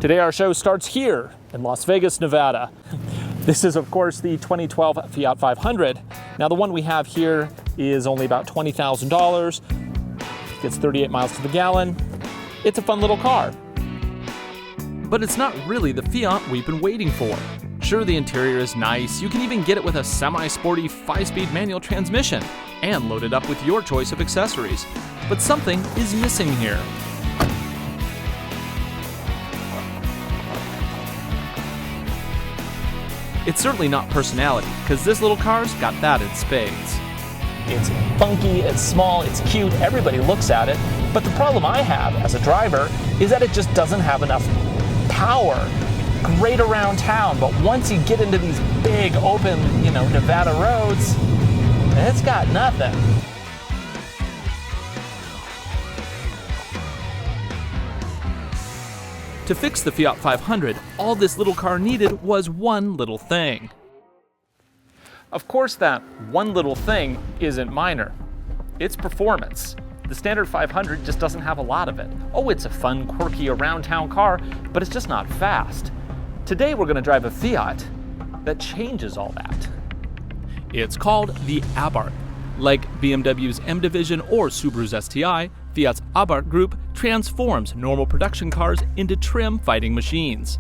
Today our show starts here in Las Vegas, Nevada. This is of course the 2012 Fiat 500. Now the one we have here is only about $20,000. Gets 38 miles to the gallon. It's a fun little car. But it's not really the Fiat we've been waiting for. Sure, the interior is nice. You can even get it with a semi-sporty 5-speed manual transmission and load it up with your choice of accessories. But something is missing here. It's certainly not personality, because this little car's got that in spades. It's funky, it's small, it's cute, everybody looks at it, but the problem I have as a driver is that it just doesn't have enough power. Great around town, but once you get into these big open, Nevada roads, it's got nothing. To fix the Fiat 500, all this little car needed was one little thing. Of course, that one little thing isn't minor. It's performance. The standard 500 just doesn't have a lot of it. Oh, it's a fun, quirky, around-town car, but it's just not fast. Today, we're going to drive a Fiat that changes all that. It's called the Abarth. Like BMW's M Division or Subaru's STI, Fiat's Abarth group transforms normal production cars into trim fighting machines.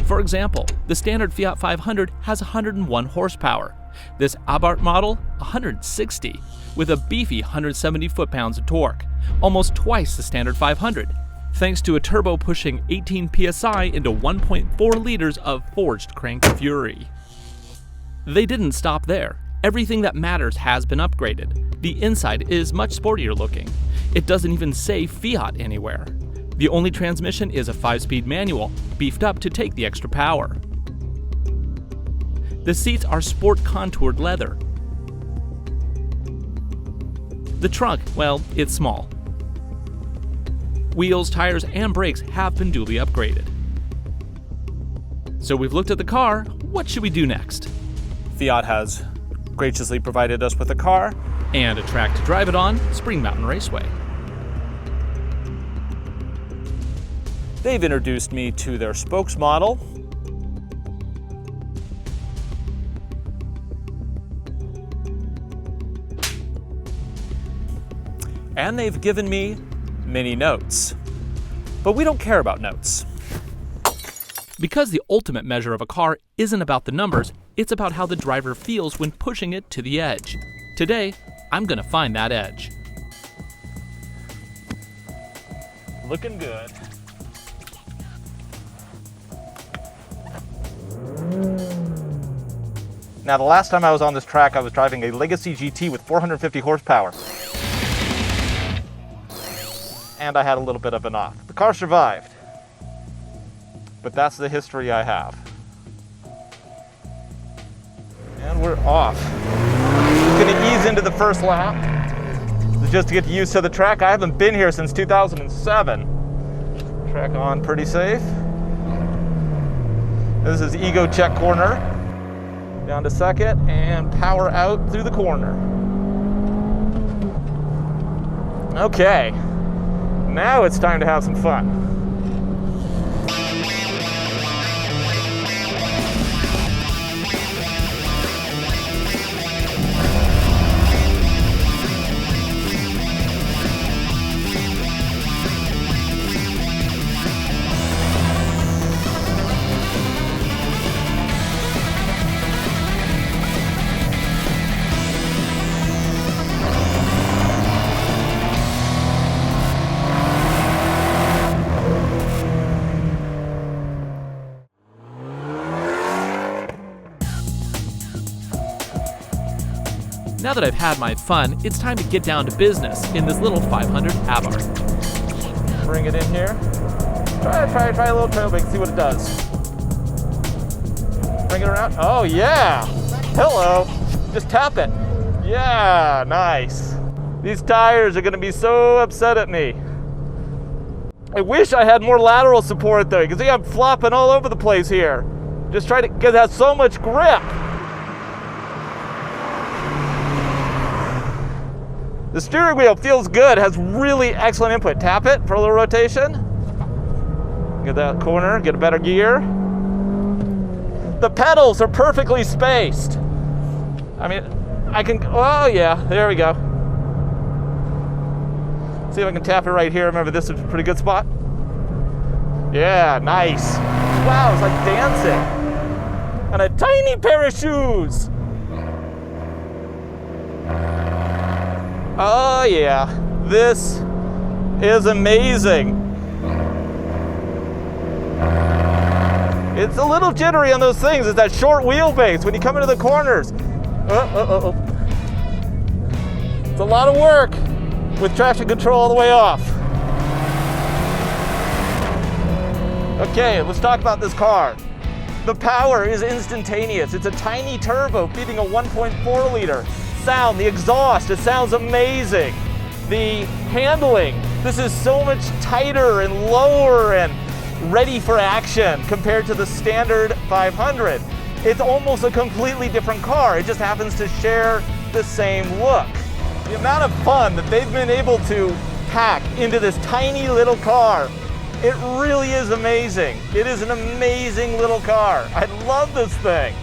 For example, the standard Fiat 500 has 101 horsepower. This Abarth model, 160, with a beefy 170 foot-pounds of torque, almost twice the standard 500, thanks to a turbo pushing 18 psi into 1.4 liters of forged crank fury. They didn't stop there. Everything that matters has been upgraded. The inside is much sportier looking. It doesn't even say Fiat anywhere. The only transmission is a 5-speed manual, beefed up to take the extra power. The seats are sport contoured leather. The trunk, well, it's small. Wheels, tires, and brakes have been duly upgraded. So we've looked at the car, what should we do next? Fiat has graciously provided us with a car and a track to drive it on, Spring Mountain Raceway. They've introduced me to their spokesmodel. And they've given me many notes. But we don't care about notes. Because the ultimate measure of a car isn't about the numbers, it's about how the driver feels when pushing it to the edge. Today, I'm gonna find that edge. Looking good. Now, the last time I was on this track, I was driving a Legacy GT with 450 horsepower. And I had a little bit of an off. The car survived. But that's the history I have. And we're off. Just gonna ease into the first lap. Just to get used to the track. I haven't been here since 2007. Track on pretty safe. This is Ego check corner. Down to second and power out through the corner. Okay. Now it's time to have some fun. Now that I've had my fun, it's time to get down to business in this little 500 Abarth. Bring it in here. Try a little trailbake, see what it does. Bring it around. Oh yeah! Hello! Just tap it. Yeah, nice. These tires are gonna be so upset at me. I wish I had more lateral support though, because I'm flopping all over the place here. Just try to, because it has so much grip. The steering wheel feels good, has really excellent input. Tap it for a little rotation. Get that corner, get a better gear. The pedals are perfectly spaced. I mean, I can, oh yeah, there we go. See if I can tap it right here. Remember, this is a pretty good spot. Yeah, nice. Wow, it's like dancing. And a tiny pair of shoes. Oh yeah, this is amazing. It's a little jittery on those things. It's that short wheelbase when you come into the corners. It's a lot of work with traction control all the way off. Okay, let's talk about this car. The power is instantaneous. It's a tiny turbo feeding a 1.4 liter. Sound, the exhaust, it sounds amazing. The handling, this is so much tighter and lower and ready for action compared to the standard 500. It's almost a completely different car. It just happens to share the same look. The amount of fun that they've been able to pack into this tiny little car, it really is amazing. It is an amazing little car. I love this thing.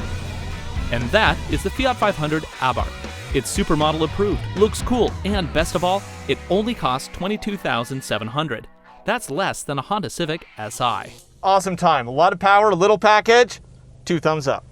And that is the Fiat 500 Abarth. It's supermodel approved, looks cool, and best of all, it only costs $22,700. That's less than a Honda Civic Si. Awesome time. A lot of power, a little package. 2 thumbs up.